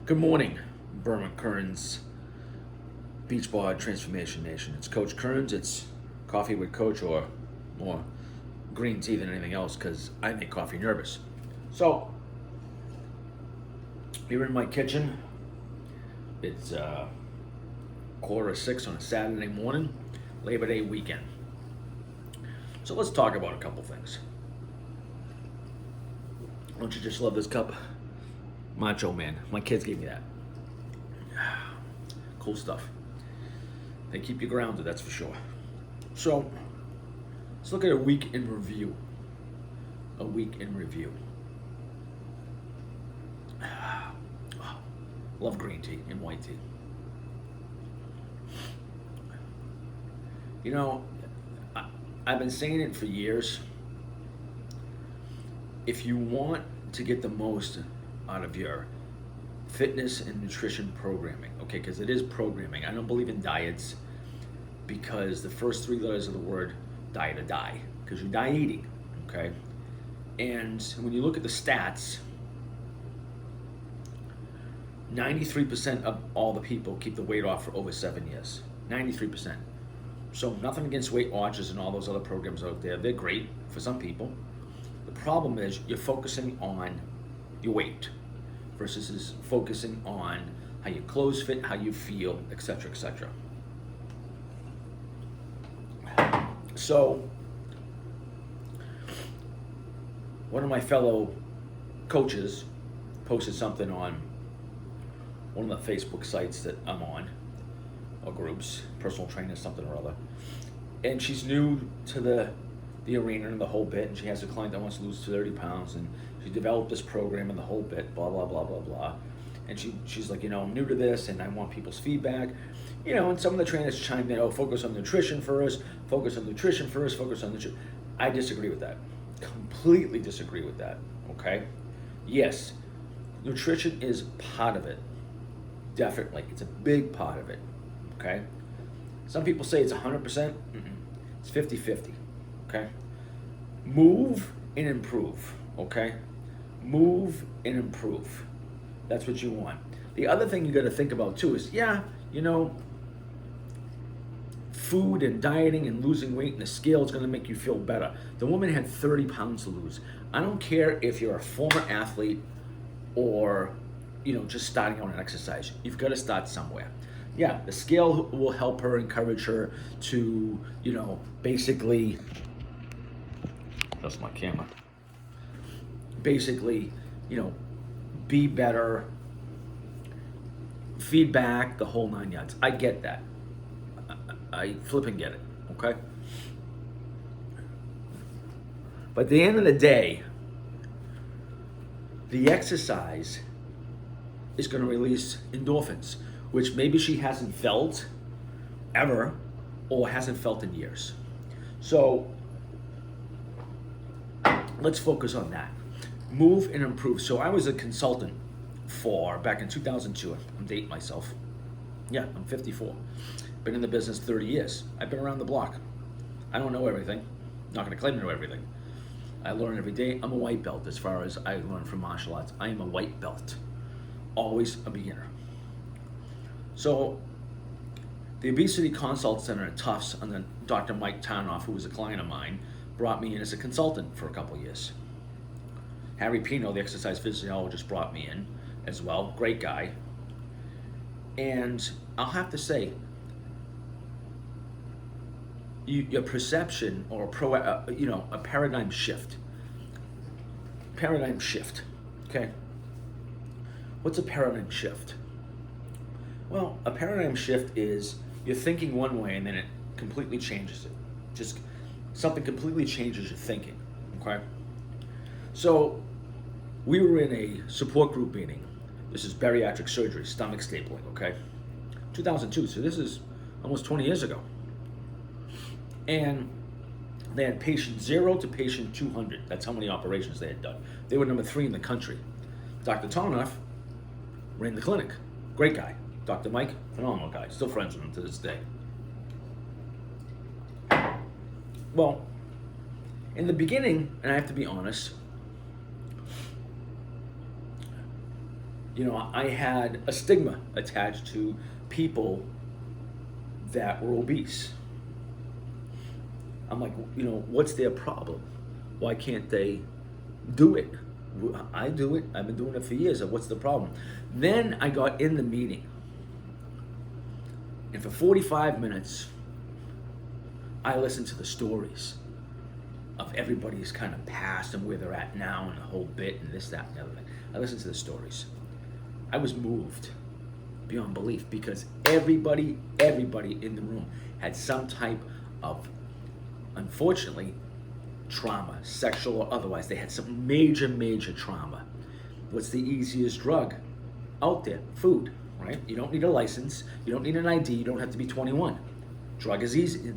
Good morning, Burma Kearns, Beach Bar Transformation Nation. It's Coach Kearns. It's coffee with Coach, or more green tea than anything else, because I make coffee nervous. So, here in my kitchen, it's 5:45 on a Saturday morning, Labor Day weekend. So let's talk about a couple things. Don't you just love this cup? Macho Man. My kids gave me that. Cool stuff. They keep you grounded, that's for sure. So, let's look at a week in review. A week in review. Love green tea and white tea. You know, I've been saying it for years. If you want to get the most out of your fitness and nutrition programming, okay, because it is programming. I don't believe in diets, because the first three letters of the word diet are die, because you die eating, okay? And when you look at the stats, 93% of all the people keep the weight off for over 7 years. 93%. So nothing against Weight Watchers and all those other programs out there. They're great for some people. The problem is you're focusing on your weight versus is focusing on how your clothes fit, how you feel, etc., etc. So, one of my fellow coaches posted something on one of the Facebook sites that I'm on, or groups, personal trainer, something or other. And she's new to the arena and the whole bit, and she has a client that wants to lose 30 pounds, and she developed this program and the whole bit, blah, blah, blah, blah, blah. And she's like, I'm new to this, and I want people's feedback. And some of the trainers chimed in, focus on nutrition first, focus on nutrition first, focus on nutrition. I disagree with that. Completely disagree with that, okay? Yes, nutrition is part of it. Definitely. It's a big part of it, okay? Some people say it's 100%. It's 50-50, okay? Move and improve, okay? Move and improve. That's what you want. The other thing you got to think about too is, food and dieting and losing weight and the scale is going to make you feel better. The woman had 30 pounds to lose. I don't care if you're a former athlete or, just starting on an exercise. You've got to start somewhere. Yeah, the scale will help her, encourage her to, basically, that's my camera. Basically, be better, feedback, the whole 9 yards. I get that. I flipping get it, okay? But at the end of the day, the exercise is going to release endorphins, which maybe she hasn't felt ever or hasn't felt in years. So let's focus on that. Move and improve. So I was a consultant back in 2002. I'm dating myself. Yeah, I'm 54. Been in the business 30 years. I've been around the block. I don't know everything. Not going to claim to know everything. I learn every day. I'm a white belt as far as I learn from martial arts. I am a white belt. Always a beginner. So the Obesity Consult Center at Tufts under Dr. Mike Tarnoff, who was a client of mine, brought me in as a consultant for a couple of years. Harry Pino, the exercise physiologist, brought me in as well. Great guy. And I'll have to say, your perception or a paradigm shift. Paradigm shift, okay? What's a paradigm shift? Well, a paradigm shift is you're thinking one way and then it completely changes it. Just something completely changes your thinking, okay? So we were in a support group meeting. This is bariatric surgery, stomach stapling, okay? 2002, so this is almost 20 years ago. And they had patient 0 to patient 200. That's how many operations they had done. They were number 3 in the country. Dr. Tarnoff ran the clinic. Great guy. Dr. Mike, phenomenal guy. Still friends with him to this day. Well, in the beginning, and I have to be honest, I had a stigma attached to people that were obese. I'm like, what's their problem? Why can't they do it? I do it. I've been doing it for years. What's the problem? Then I got in the meeting. And for 45 minutes, I listened to the stories of everybody's kind of past and where they're at now and the whole bit and this, that, and the other thing. I listened to the stories. I was moved beyond belief because everybody in the room had some type of, unfortunately, trauma, sexual or otherwise. They had some major trauma. What's the easiest drug out there? Food, right? You don't need a license. You don't need an ID. You don't have to be 21. Drug is easy.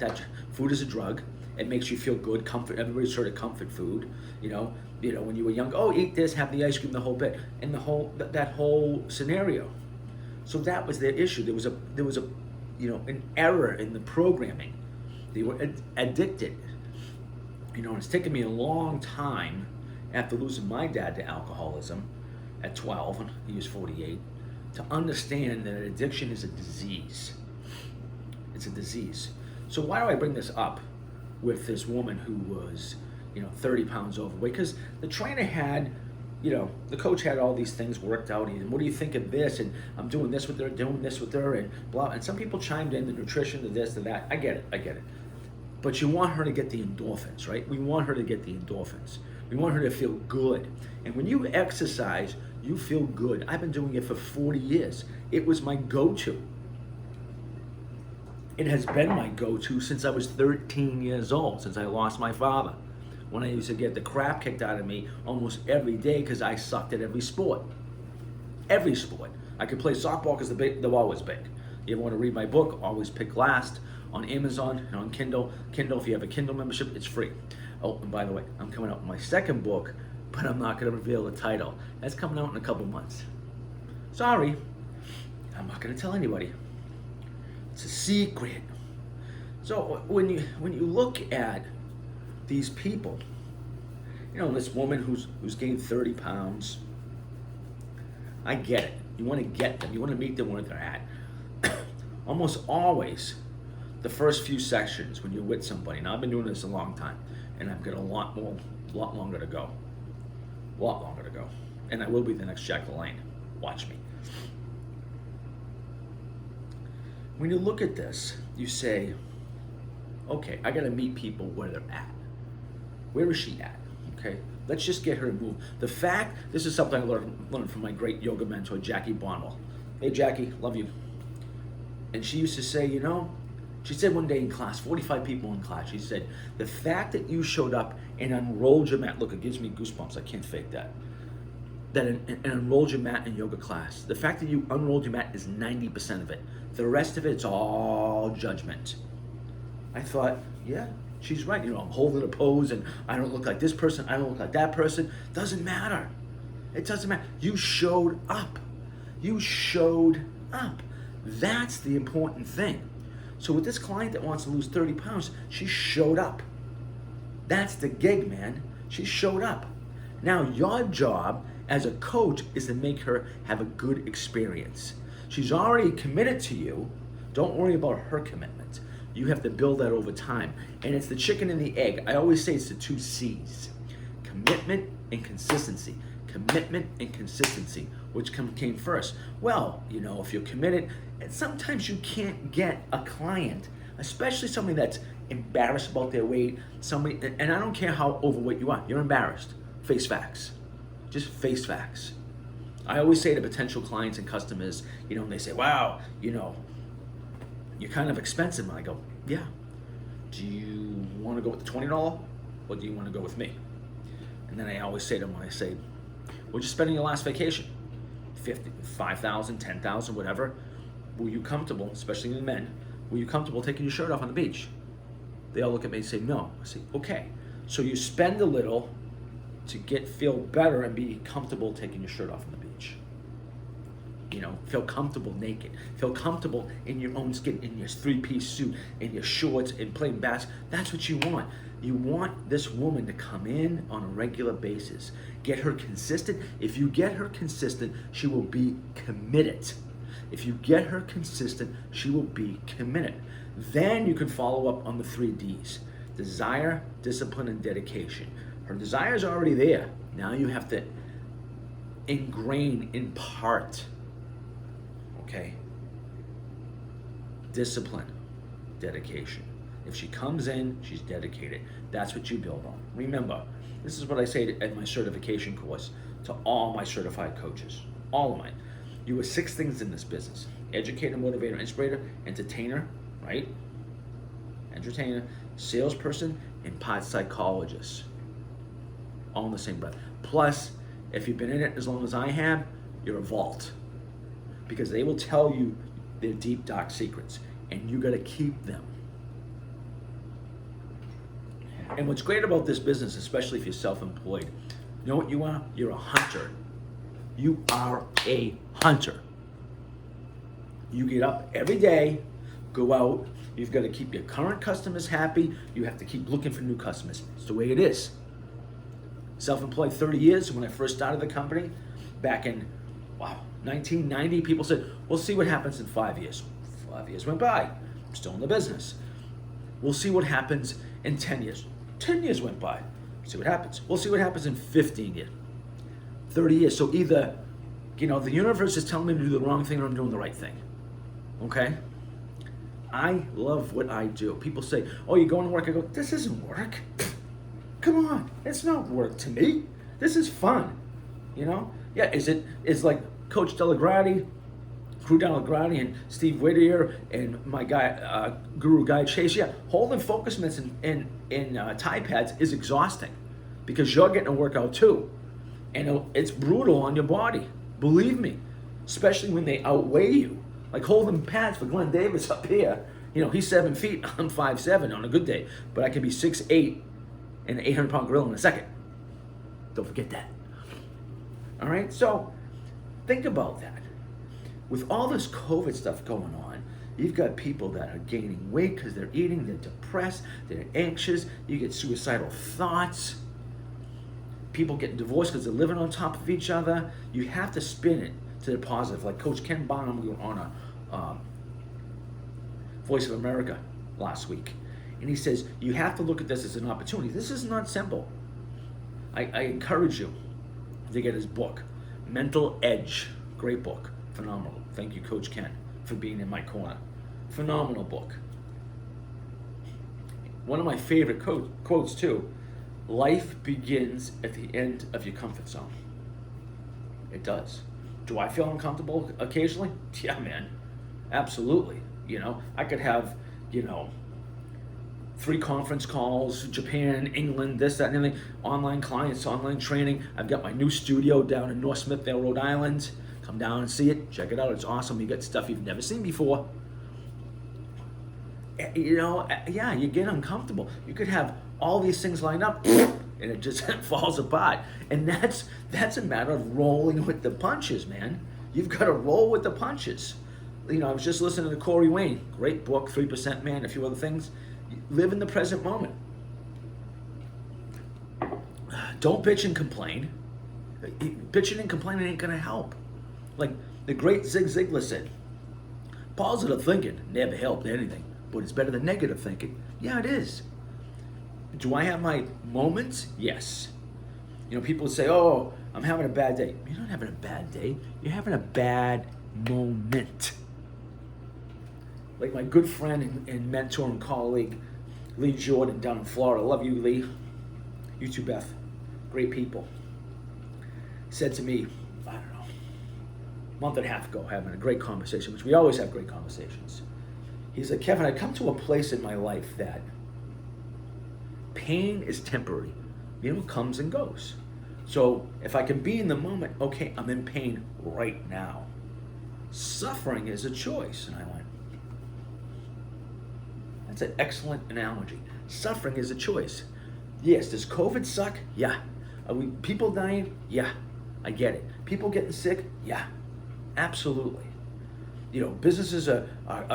Food is a drug. It makes you feel good. Comfort. Everybody's heard of comfort food. When you were young, eat this, have the ice cream, the whole bit, and that whole scenario. So that was their issue. There was an error in the programming. They were addicted. It's taken me a long time after losing my dad to alcoholism at 12, and he was 48, to understand that addiction is a disease. It's a disease. So why do I bring this up with this woman who was, 30 pounds overweight? Because the trainer had, the coach had all these things worked out. And what do you think of this? And I'm doing this with her, and blah. And some people chimed in, the nutrition, the this, the that. I get it. But you want her to get the endorphins, right? We want her to get the endorphins. We want her to feel good. And when you exercise, you feel good. I've been doing it for 40 years. It was my go-to. It has been my go-to since I was 13 years old, since I lost my father. When I used to get the crap kicked out of me almost every day because I sucked at every sport. Every sport. I could play softball because the ball was big. You ever want to read my book? Always pick last. On Amazon and on Kindle. Kindle, if you have a Kindle membership, it's free. Oh, and by the way, I'm coming out with my second book, but I'm not going to reveal the title. That's coming out in a couple months. Sorry, I'm not going to tell anybody. It's a secret. So when you look at these people, this woman who's gained 30 pounds, I get it. You want to get them. You want to meet them where they're at. Almost always, the first few sessions when you're with somebody. Now I've been doing this a long time, and I've got a lot longer to go. And I will be the next Jack LaLanne. Watch me. When you look at this, you say, okay, I got to meet people where they're at. Where is she at? Okay, let's just get her to move. This is something I learned from my great yoga mentor, Jackie Bonwell. Hey, Jackie, love you. And she used to say, she said one day in class, 45 people in class, she said, the fact that you showed up and unrolled your mat, look, it gives me goosebumps, I can't fake that. And unrolled your mat in yoga class. The fact that you unrolled your mat is 90% of it. The rest of it's all judgment. I thought, yeah, she's right. I'm holding a pose and I don't look like this person, I don't look like that person. Doesn't matter. It doesn't matter. You showed up. That's the important thing. So with this client that wants to lose 30 pounds, she showed up. That's the gig, man. She showed up. Now your job as a coach is to make her have a good experience. She's already committed to you. Don't worry about her commitment. You have to build that over time. And it's the chicken and the egg. I always say it's the 2 C's. Commitment and consistency. Commitment and consistency. Which came first? Well, if you're committed, and sometimes you can't get a client, especially somebody that's embarrassed about their weight, and I don't care how overweight you are, you're embarrassed. Face facts. Just face facts. I always say to potential clients and customers, and they say, wow, you're kind of expensive. And I go, yeah. Do you want to go with the $20 or do you want to go with me? And then I always say to them, what'd you spend on your last vacation? 50, 5,000, 10,000, whatever. Were you comfortable, especially the men, were you comfortable taking your shirt off on the beach? They all look at me and say, no. I say, okay. So you spend a little to feel better and be comfortable taking your shirt off on the beach. feel comfortable naked, feel comfortable in your own skin, in your three-piece suit, in your shorts, and playing basketball. That's what you want. You want this woman to come in on a regular basis. Get her consistent. If you get her consistent, she will be committed. If you get her consistent, she will be committed. Then you can follow up on the 3 Ds. Desire, discipline, and dedication. Her desire is already there. Now you have to ingrain, impart, okay? Discipline, dedication. If she comes in, she's dedicated. That's what you build on. Remember, this is what I say at my certification course to all my certified coaches, all of mine. You are 6 things in this business: educator, motivator, inspirator, entertainer, right? Entertainer, salesperson, and part psychologist. All in the same breath. Plus, if you've been in it as long as I have, you're a vault. Because they will tell you their deep, dark secrets, and you got to keep them. And what's great about this business, especially if you're self-employed, you know what you are? You're a hunter. You are a hunter. You get up every day, go out, you've got to keep your current customers happy, you have to keep looking for new customers. It's the way it is. Self-employed 30 years, when I first started the company, back in, 1990, people said, we'll see what happens in 5 years. 5 years went by, I'm still in the business. We'll see what happens in 10 years. 10 years went by, see what happens. We'll see what happens in 15 years. 30 years, so either, the universe is telling me to do the wrong thing or I'm doing the right thing, okay? I love what I do. People say, oh, you're going to work. I go, this isn't work. Come on, it's not work to me. This is fun, Yeah, it's like Coach Delagrati, Crew Delagrati, and Steve Whittier, and my guy, Guru Guy Chase. Yeah, holding focus mitts in Tide pads is exhausting because you're getting a workout too. And it's brutal on your body, believe me, especially when they outweigh you. Like holding pads for Glenn Davis up here. He's 7 feet, I'm 5'7" on a good day, but I can be 6'8" and an 800-pound gorilla in a second. Don't forget that. All right, so think about that. With all this COVID stuff going on, you've got people that are gaining weight because they're eating, they're depressed, they're anxious, you get suicidal thoughts. People getting divorced because they're living on top of each other. You have to spin it to the positive. Like Coach Ken Bonham on a Voice of America last week. And he says, you have to look at this as an opportunity. This is not simple. I encourage you to get his book, Mental Edge. Great book. Phenomenal. Thank you, Coach Ken, for being in my corner. Phenomenal book. One of my favorite quotes, too. Life begins at the end of your comfort zone. It does. Do I feel uncomfortable occasionally? Yeah, man. Absolutely. I could have, 3 conference calls, Japan, England, this, that, and everything, online clients, online training. I've got my new studio down in North Smithville, Rhode Island. Come down and see it. Check it out. It's awesome. You got stuff you've never seen before. Yeah, you get uncomfortable. You could have all these things lined up and it just falls apart. And that's a matter of rolling with the punches, man. You've got to roll with the punches. I was just listening to Corey Wayne, great book, 3% Man, a few other things. Live in the present moment. Don't bitch and complain. Bitching and complaining ain't gonna help. Like the great Zig Ziglar said, positive thinking never helped anything, but it's better than negative thinking. Yeah, it is. Do I have my moments? Yes. People say, oh, I'm having a bad day. You're not having a bad day. You're having a bad moment. Like my good friend and mentor and colleague, Lee Jordan down in Florida. Love you, Lee. You too, Beth. Great people. Said to me, I don't know, a month and a half ago, having a great conversation, which we always have great conversations. He's like, Kevin, I come to a place in my life that pain is temporary. It comes and goes. So if I can be in the moment, okay, I'm in pain right now. Suffering is a choice. And I went, that's an excellent analogy. Suffering is a choice. Yes, does COVID suck? Yeah. Are we people dying? Yeah. I get it. People getting sick? Yeah. Absolutely. Businesses are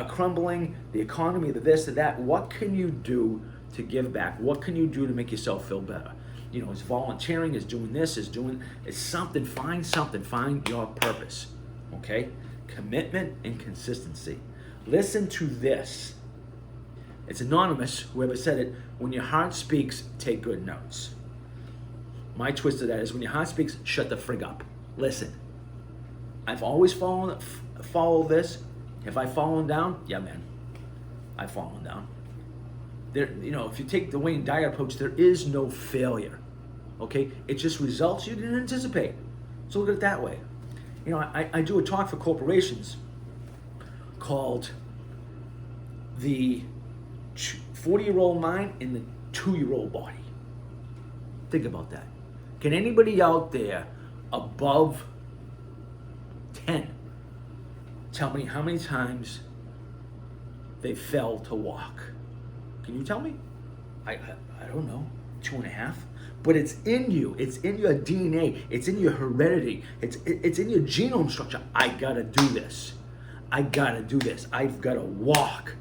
crumbling, the economy, the this, the that. What can you do to give back? What can you do to make yourself feel better? Is volunteering, is doing this, is something. Find your purpose. Okay? Commitment and consistency. Listen to this. It's anonymous, whoever said it. When your heart speaks, take good notes. My twist of that is when your heart speaks, shut the frig up. Listen. I've always followed this. Have I fallen down? Yeah, man. I've fallen down. If you take the Wayne Dyer approach, there is no failure. Okay? It's just results you didn't anticipate. So look at it that way. I do a talk for corporations called the 40-year-old mind in the 2-year-old body. Think about that. Can anybody out there above 10 tell me how many times they fell to walk? Can you tell me? I don't know. 2.5. But it's in you. It's in your DNA. It's in your heredity. It's in your genome structure. I gotta do this. I've gotta walk.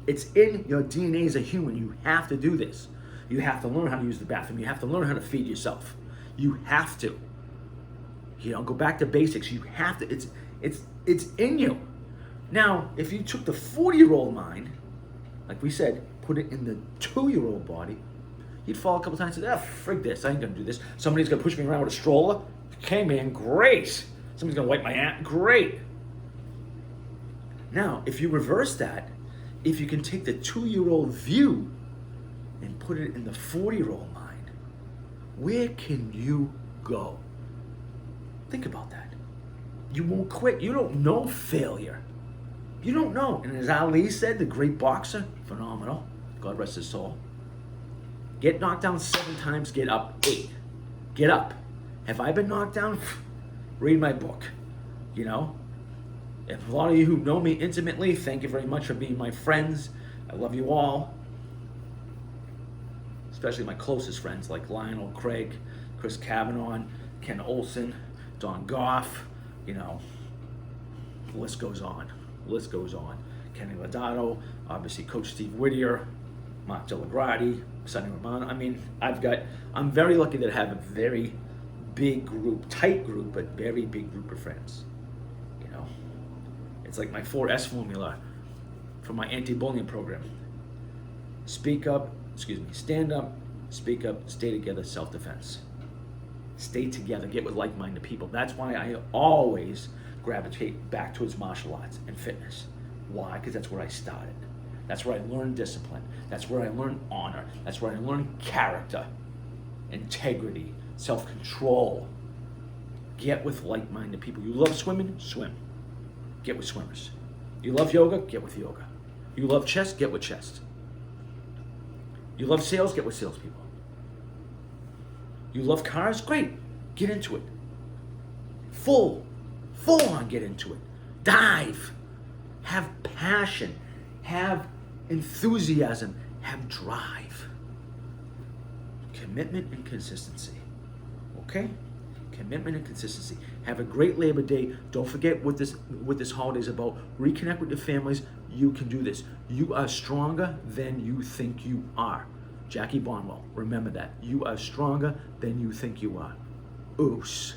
It's in your DNA as a human. You have to do this. You have to learn how to use the bathroom. You have to learn how to feed yourself. You have to. Go back to basics. You have to. It's in you. Now, if you took the 40-year-old mind, like we said, put it in the 2-year-old body, you'd fall a couple times and say, frig this, I ain't gonna do this. Somebody's gonna push me around with a stroller. Okay, man, great. Somebody's gonna wipe my ass, great. Now, if you reverse that, if you can take the 2-year-old view and put it in the 40-year-old mind, where can you go? Think about that. You won't quit. You don't know failure. You don't know. And as Ali said, the great boxer, phenomenal, God rest his soul, get knocked down 7 times, get up 8. Get up. Have I been knocked down? Read my book. If a lot of you who know me intimately, thank you very much for being my friends. I love you all. Especially my closest friends like Lionel Craig, Chris Kavanaugh, Ken Olson, Don Goff, the list goes on. Kenny Lodato, obviously Coach Steve Whittier, Mark Delagrati, Sonny Romano. I'm very lucky that I have a very big group, tight group, but very big group of friends. It's like my 4S formula for my anti-bullying program. Stand up, speak up, stay together, self-defense. Stay together, get with like-minded people. That's why I always gravitate back towards martial arts and fitness. Why? Because that's where I started. That's where I learned discipline. That's where I learned honor. That's where I learned character, integrity, self-control. Get with like-minded people. You love swimming? Swim. Get with swimmers. You love yoga? Get with yoga. You love chess? Get with chess. You love sales? Get with salespeople. You love cars? Great. Get into it. Full on get into it. Dive. Have passion. Have enthusiasm. Have drive. Commitment and consistency. Okay? Commitment and consistency. Have a great Labor Day. Don't forget what this holiday is about. Reconnect with your families. You can do this. You are stronger than you think you are. Jackie Bonwell, remember that. You are stronger than you think you are. Oos.